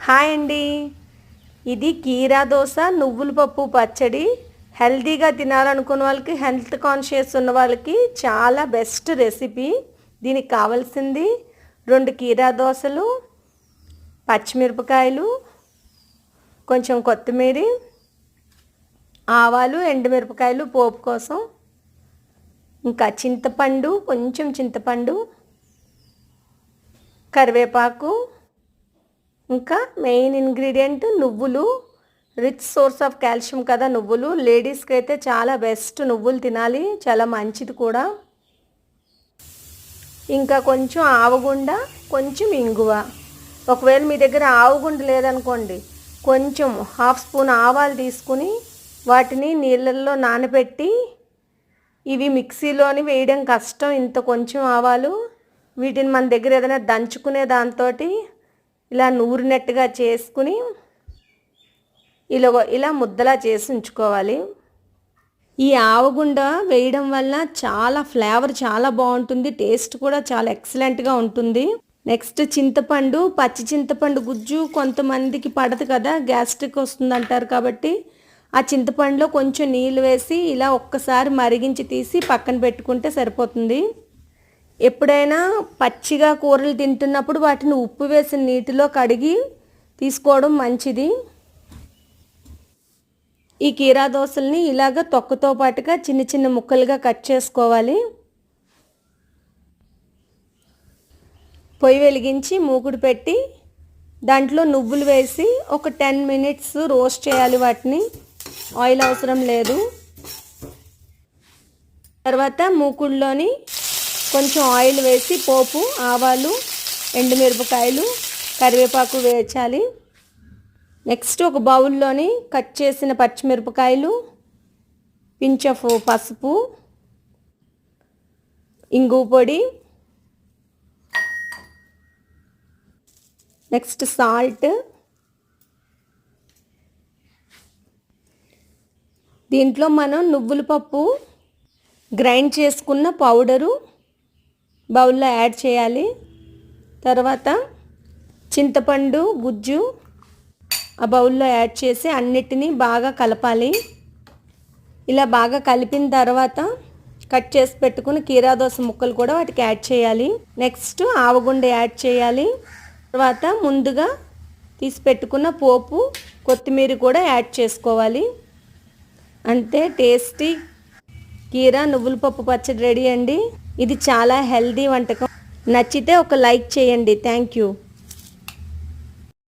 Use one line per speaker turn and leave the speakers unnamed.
Hi అండి. ఇది కీరా దోస నువ్వుల పప్పు పచ్చడి. హెల్తీగా తినాలనుకున్న వాళ్ళకి, హెల్త్ కాన్షియస్ ఉన్న వాళ్ళకి చాలా బెస్ట్ రెసిపీ. దీనికి కావాల్సింది 2 కీరా దోసలు, పచ్చిమిరపకాయలు, కొంచెం కొత్తిమీర, ఆవాలు, ఎండుమిరపకాయలు పోపు కోసం, ఇంకా చింతపండు, కొంచెం చింతపండు, కరివేపాకు, ఇంకా మెయిన్ ఇంగ్రీడియంట్ నువ్వులు. రిచ్ సోర్స్ ఆఫ్ కాల్షియం కదా నువ్వులు. లేడీస్కి అయితే చాలా బెస్ట్, నువ్వులు తినాలి, చాలా మంచిది కూడా. ఇంకా కొంచెం ఆవగుండ, కొంచెం ఇంగువ. ఒకవేళ మీ దగ్గర ఆవగుండ లేదనుకోండి, కొంచెం 1/2 స్పూన్ ఆవాలు తీసుకుని వాటిని నీళ్ళల్లో నానబెట్టి, ఇవి మిక్సీలోని వేయడం కష్టం, ఇంత కొంచెం ఆవాలు, వీటిని మన దగ్గర ఏదైనా దంచుకునే దాంతో ఇలా నూరినట్టుగా చేసుకుని ఇలా ముద్దలా చేసి ఉంచుకోవాలి. ఈ ఆవగుండ వేయడం వల్ల చాలా ఫ్లేవర్ చాలా బాగుంటుంది, టేస్ట్ కూడా చాలా ఎక్సలెంట్గా ఉంటుంది. నెక్స్ట్ చింతపండు, పచ్చి చింతపండు గుజ్జు కొంతమందికి పడదు కదా, గ్యాస్ట్రిక్ వస్తుంది అంటారు. కాబట్టి ఆ చింతపండులో కొంచెం నీళ్ళు వేసి ఇలా ఒక్కసారి మరిగించి తీసి పక్కన పెట్టుకుంటే సరిపోతుంది. ఎప్పుడైనా పచ్చిగా కూరలు తింటున్నప్పుడు వాటిని ఉప్పు వేసిన నీటిలో కడిగి తీసుకోవడం మంచిది. ఈ కీరా దోసల్ని ఇలాగ తొక్కతో పాటుగా చిన్న చిన్న ముక్కలుగా కట్ చేసుకోవాలి. పొయ్యి వెలిగించి మూకుడు పెట్టి దాంట్లో నువ్వులు వేసి ఒక 10 మినిట్స్ రోస్ట్ చేయాలి. వాటిని ఆయిల్ అవసరం లేదు. తర్వాత మూకుడులోని కొంచెం ఆయిల్ వేసి పోపు, ఆవాలు, ఎండుమిరపకాయలు, కరివేపాకు వేయించాలి. నెక్స్ట్ ఒక బౌల్లోని కట్ చేసిన పచ్చిమిరపకాయలు, పించ్ ఆఫ్ పసుపు, ఇంగువ పొడి, నెక్స్ట్ సాల్ట్, దీంట్లో మనం నువ్వుల పప్పు గ్రైండ్ చేసుకున్న పౌడరు బౌల్లో యాడ్ చేయాలి. తర్వాత చింతపండు గుజ్జు ఆ బౌల్లో యాడ్ చేసి అన్నిటినీ బాగా కలపాలి. ఇలా బాగా కలిపిన తర్వాత కట్ చేసి పెట్టుకుని కీరా దోస ముక్కలు కూడా వాటికి యాడ్ చేయాలి. నెక్స్ట్ ఆవగుండ యాడ్ చేయాలి. తర్వాత ముందుగా తీసి పెట్టుకున్న పోపు, కొత్తిమీర కూడా యాడ్ చేసుకోవాలి. అంతే, టేస్టీ కీరా నువ్వుల పప్పు పచ్చడి రెడీ అండి. ఇది చాలా హెల్దీ వంటకం. నచ్చితే ఒక లైక్ చేయండి. Thank you.